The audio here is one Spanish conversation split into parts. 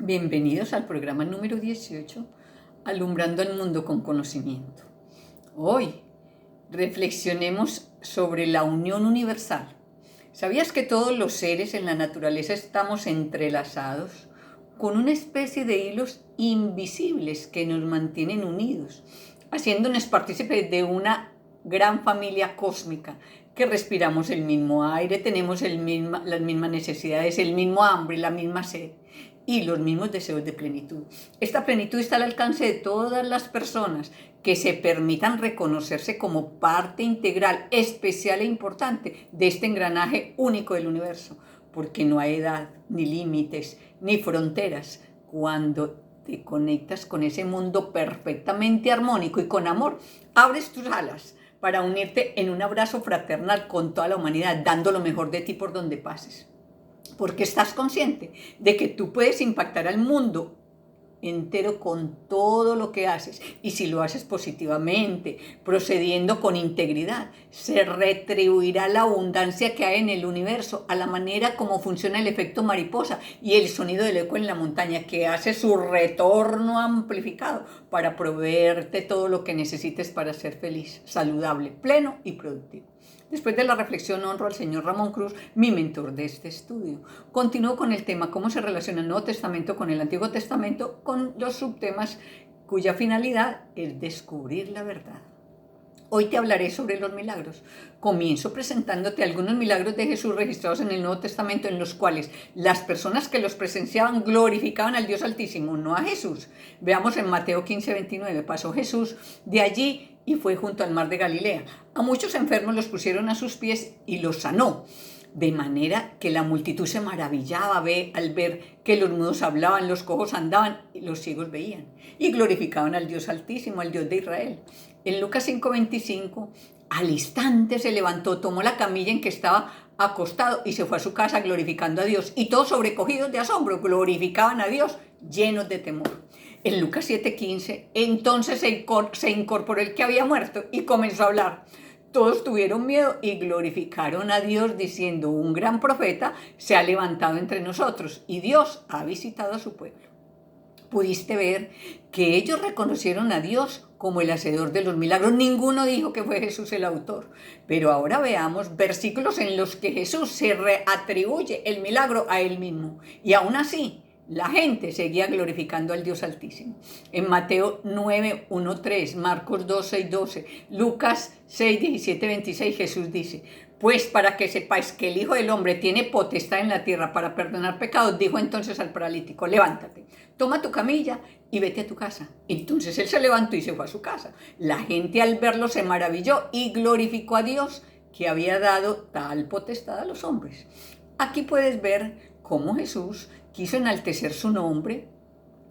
Bienvenidos al programa número 18, Alumbrando el Mundo con Conocimiento. Hoy reflexionemos sobre la unión universal. ¿Sabías que todos los seres en la naturaleza estamos entrelazados con una especie de hilos invisibles que nos mantienen unidos, haciéndonos partícipes de una gran familia cósmica, que respiramos el mismo aire, tenemos las mismas necesidades, el mismo hambre, la misma sed y los mismos deseos de plenitud? Esta plenitud está al alcance de todas las personas que se permitan reconocerse como parte integral, especial e importante de este engranaje único del universo, porque no hay edad, ni límites, ni fronteras. Cuando te conectas con ese mundo perfectamente armónico y con amor, abres tus alas para unirte en un abrazo fraternal con toda la humanidad, dando lo mejor de ti por donde pases. Porque estás consciente de que tú puedes impactar al mundo entero con todo lo que haces, y si lo haces positivamente, procediendo con integridad, se retribuirá la abundancia que hay en el universo, a la manera como funciona el efecto mariposa y el sonido del eco en la montaña, que hace su retorno amplificado para proveerte todo lo que necesites para ser feliz, saludable, pleno y productivo. Después de la reflexión, honro al señor Ramón Cruz, mi mentor de este estudio. Continúo con el tema cómo se relaciona el Nuevo Testamento con el Antiguo Testamento, con los subtemas cuya finalidad es descubrir la verdad. Hoy te hablaré sobre los milagros. Comienzo presentándote algunos milagros de Jesús registrados en el Nuevo Testamento, en los cuales las personas que los presenciaban glorificaban al Dios Altísimo, no a Jesús. Veamos en Mateo 15:29. Pasó Jesús de allí y fue junto al mar de Galilea. A muchos enfermos los pusieron a sus pies y los sanó, de manera que la multitud se maravillaba al ver que los mudos hablaban, los cojos andaban y los ciegos veían, y glorificaban al Dios Altísimo, al Dios de Israel. En Lucas 5:25, al instante se levantó, tomó la camilla en que estaba acostado y se fue a su casa glorificando a Dios. Y todos sobrecogidos de asombro glorificaban a Dios, llenos de temor. En Lucas 7:15, entonces se incorporó el que había muerto y comenzó a hablar. Todos tuvieron miedo y glorificaron a Dios diciendo: un gran profeta se ha levantado entre nosotros y Dios ha visitado a su pueblo. Pudiste ver que ellos reconocieron a Dios como el hacedor de los milagros. Ninguno dijo que fue Jesús el autor. Pero ahora veamos versículos en los que Jesús se reatribuye el milagro a él mismo. Y aún así, la gente seguía glorificando al Dios Altísimo. En Mateo 9:1-3, Marcos 2:6-12, Lucas 6:17-26, Jesús dice: pues para que sepáis que el Hijo del Hombre tiene potestad en la tierra para perdonar pecados, dijo entonces al paralítico: levántate, toma tu camilla y vete a tu casa. Entonces él se levantó y se fue a su casa. La gente al verlo se maravilló y glorificó a Dios, que había dado tal potestad a los hombres. Aquí puedes ver cómo Jesús quiso enaltecer su nombre,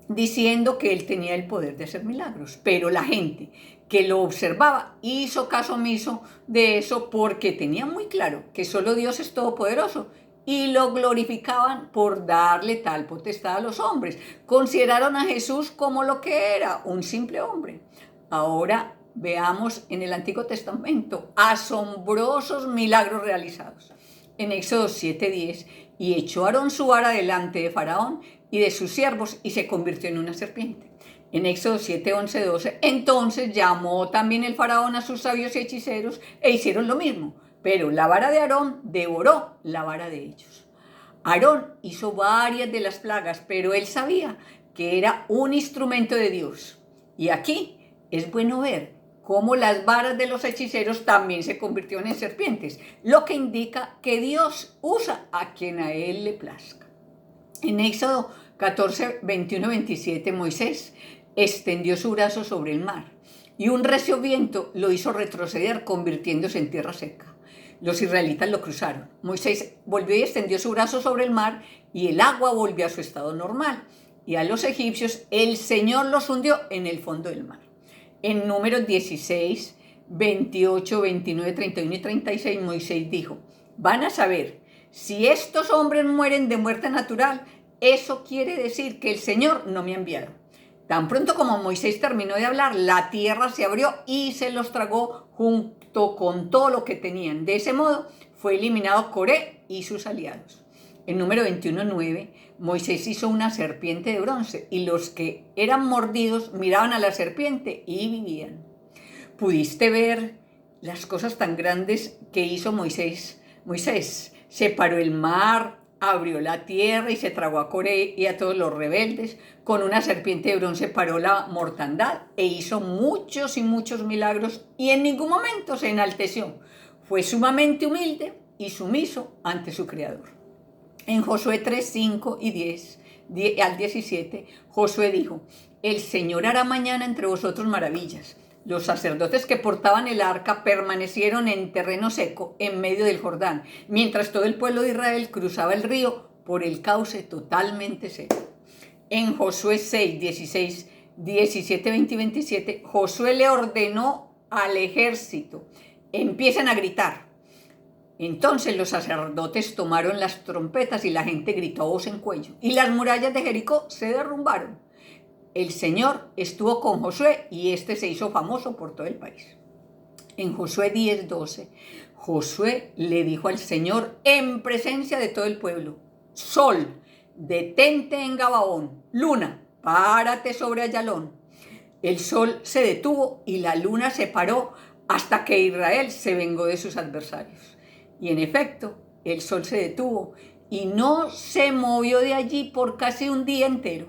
diciendo que él tenía el poder de hacer milagros, pero la gente que lo observaba hizo caso omiso de eso, porque tenía muy claro que solo Dios es todopoderoso, y lo glorificaban por darle tal potestad a los hombres. Consideraron a Jesús como lo que era, un simple hombre. Ahora veamos en el Antiguo Testamento asombrosos milagros realizados. En Éxodo 7:10, y echó Aarón su vara delante de Faraón y de sus siervos y se convirtió en una serpiente. En Éxodo 7:11-12, entonces llamó también el Faraón a sus sabios y hechiceros e hicieron lo mismo, pero la vara de Aarón devoró la vara de ellos. Aarón hizo varias de las plagas, pero él sabía que era un instrumento de Dios. Y aquí es bueno ver cómo las varas de los hechiceros también se convirtieron en serpientes, lo que indica que Dios usa a quien a él le plazca. En Éxodo 14:21-27, Moisés extendió su brazo sobre el mar y un recio viento lo hizo retroceder, convirtiéndose en tierra seca. Los israelitas lo cruzaron. Moisés volvió y extendió su brazo sobre el mar y el agua volvió a su estado normal. Y a los egipcios el Señor los hundió en el fondo del mar. En Números 16, 28, 29, 31 y 36, Moisés dijo: van a saber, si estos hombres mueren de muerte natural, eso quiere decir que el Señor no me ha enviado. Tan pronto como Moisés terminó de hablar, la tierra se abrió y se los tragó junto con todo lo que tenían. De ese modo fue eliminado Coré y sus aliados. En Número 21:9, Moisés hizo una serpiente de bronce y los que eran mordidos miraban a la serpiente y vivían. ¿Pudiste ver las cosas tan grandes que hizo Moisés? Moisés separó el mar, abrió la tierra y se tragó a Coré y a todos los rebeldes. Con una serpiente de bronce paró la mortandad e hizo muchos y muchos milagros y en ningún momento se enalteció. Fue sumamente humilde y sumiso ante su Creador. En Josué 3, 5 y 10 al 17, Josué dijo: el Señor hará mañana entre vosotros maravillas. Los sacerdotes que portaban el arca permanecieron en terreno seco en medio del Jordán, mientras todo el pueblo de Israel cruzaba el río por el cauce totalmente seco. En Josué 6, 16, 17, 20 y 27, Josué le ordenó al ejército: empiecen a gritar. Entonces los sacerdotes tomaron las trompetas y la gente gritó a voz en cuello, y las murallas de Jericó se derrumbaron. El Señor estuvo con Josué y este se hizo famoso por todo el país. En Josué 10, 12, Josué le dijo al Señor en presencia de todo el pueblo: Sol, detente en Gabaón; luna, párate sobre Ayalón. El sol se detuvo y la luna se paró hasta que Israel se vengó de sus adversarios. Y en efecto, el sol se detuvo y no se movió de allí por casi un día entero.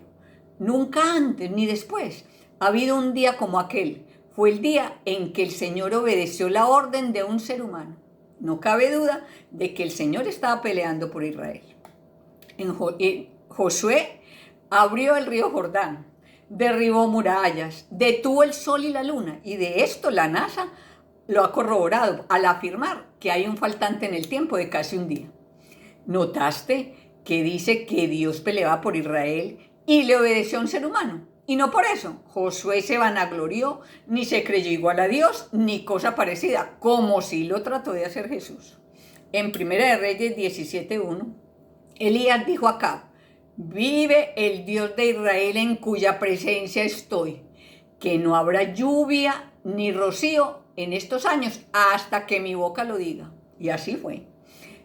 Nunca antes ni después ha habido un día como aquel. Fue el día en que el Señor obedeció la orden de un ser humano. No cabe duda de que el Señor estaba peleando por Israel. Josué abrió el río Jordán, derribó murallas, detuvo el sol y la luna, y de esto la NASA lo ha corroborado al afirmar que hay un faltante en el tiempo de casi un día. ¿Notaste que dice que Dios peleaba por Israel y le obedeció a un ser humano? Y no por eso Josué se vanaglorió, ni se creyó igual a Dios, ni cosa parecida, como si lo trató de hacer Jesús. En 1 Reyes 17:1, Elías dijo a Acab: vive el Dios de Israel en cuya presencia estoy, que no habrá lluvia ni rocío en estos años hasta que mi boca lo diga. Y así fue.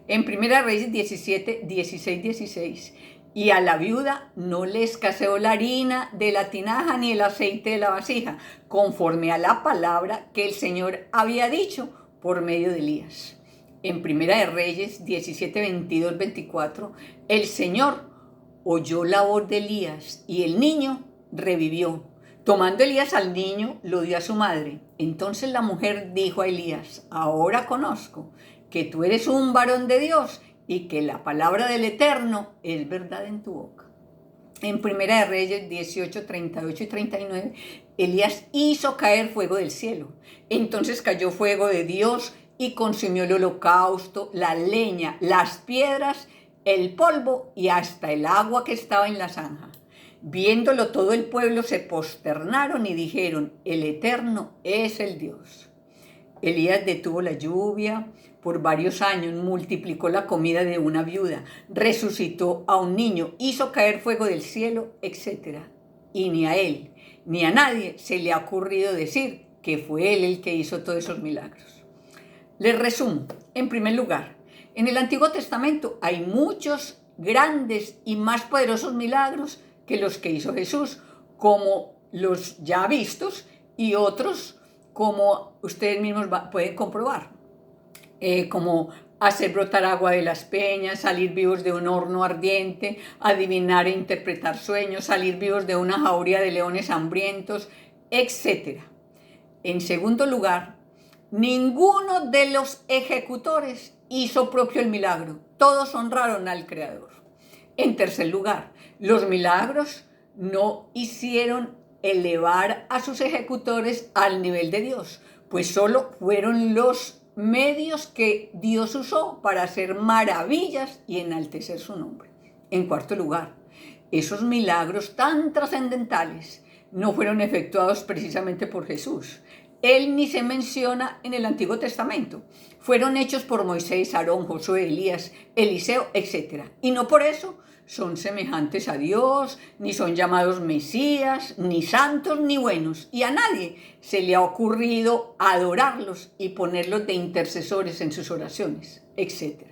En 1 Reyes 17, 16, 16, y a la viuda no le escaseó la harina de la tinaja ni el aceite de la vasija, conforme a la palabra que el Señor había dicho por medio de Elías. En 1 Reyes 17, 22, 24, el Señor oyó la voz de Elías y el niño revivió. Tomando Elías al niño, lo dio a su madre. Entonces la mujer dijo a Elías: ahora conozco que tú eres un varón de Dios y que la palabra del Eterno es verdad en tu boca. En 1 Reyes 18, 38 y 39, Elías hizo caer fuego del cielo. Entonces cayó fuego de Dios y consumió el holocausto, la leña, las piedras, el polvo y hasta el agua que estaba en la zanja. Viéndolo todo el pueblo se posternaron y dijeron: el Eterno es el Dios. Elías detuvo la lluvia por varios años, multiplicó la comida de una viuda, resucitó a un niño, hizo caer fuego del cielo, etc. Y ni a él ni a nadie se le ha ocurrido decir que fue él el que hizo todos esos milagros. Les resumo. En primer lugar, en el Antiguo Testamento hay muchos grandes y más poderosos milagros que los que hizo Jesús, como los ya vistos y otros como ustedes mismos pueden comprobar, como hacer brotar agua de las peñas, salir vivos de un horno ardiente, adivinar e interpretar sueños, salir vivos de una jauría de leones hambrientos, etc. En segundo lugar, ninguno de los ejecutores hizo propio el milagro, todos honraron al Creador. En tercer lugar, los milagros no hicieron elevar a sus ejecutores al nivel de Dios, pues solo fueron los medios que Dios usó para hacer maravillas y enaltecer su nombre. En cuarto lugar, esos milagros tan trascendentales no fueron efectuados precisamente por Jesús. Él ni se menciona en el Antiguo Testamento. Fueron hechos por Moisés, Aarón, Josué, Elías, Eliseo, etc. Y no por eso son semejantes a Dios, ni son llamados Mesías, ni santos, ni buenos. Y a nadie se le ha ocurrido adorarlos y ponerlos de intercesores en sus oraciones, etc.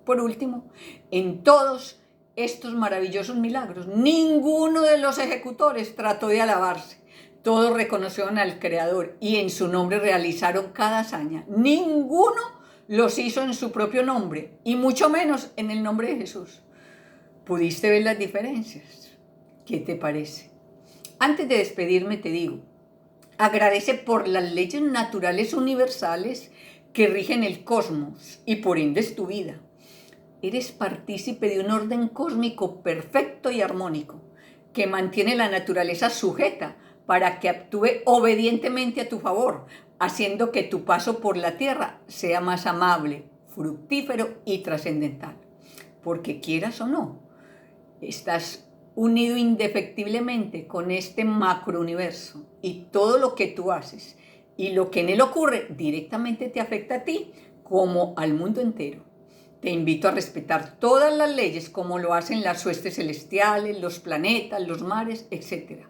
Por último, en todos estos maravillosos milagros. Ninguno de los ejecutores trató de alabarse. Todos reconocieron al Creador y en su nombre realizaron cada hazaña. Ninguno los hizo en su propio nombre y mucho menos en el nombre de Jesús. ¿Pudiste ver las diferencias? ¿Qué te parece? Antes de despedirme te digo, agradece por las leyes naturales universales que rigen el cosmos y por ende es tu vida. Eres partícipe de un orden cósmico perfecto y armónico que mantiene la naturaleza sujeta para que actúe obedientemente a tu favor, haciendo que tu paso por la tierra sea más amable, fructífero y trascendental. Porque quieras o no, estás unido indefectiblemente con este macrouniverso y todo lo que tú haces y lo que en él ocurre directamente te afecta a ti como al mundo entero. Te invito a respetar todas las leyes como lo hacen las huestes celestiales, los planetas, los mares, etc.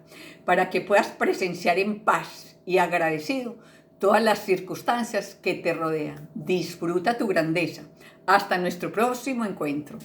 Para que puedas presenciar en paz y agradecido todas las circunstancias que te rodean. Disfruta tu grandeza. Hasta nuestro próximo encuentro.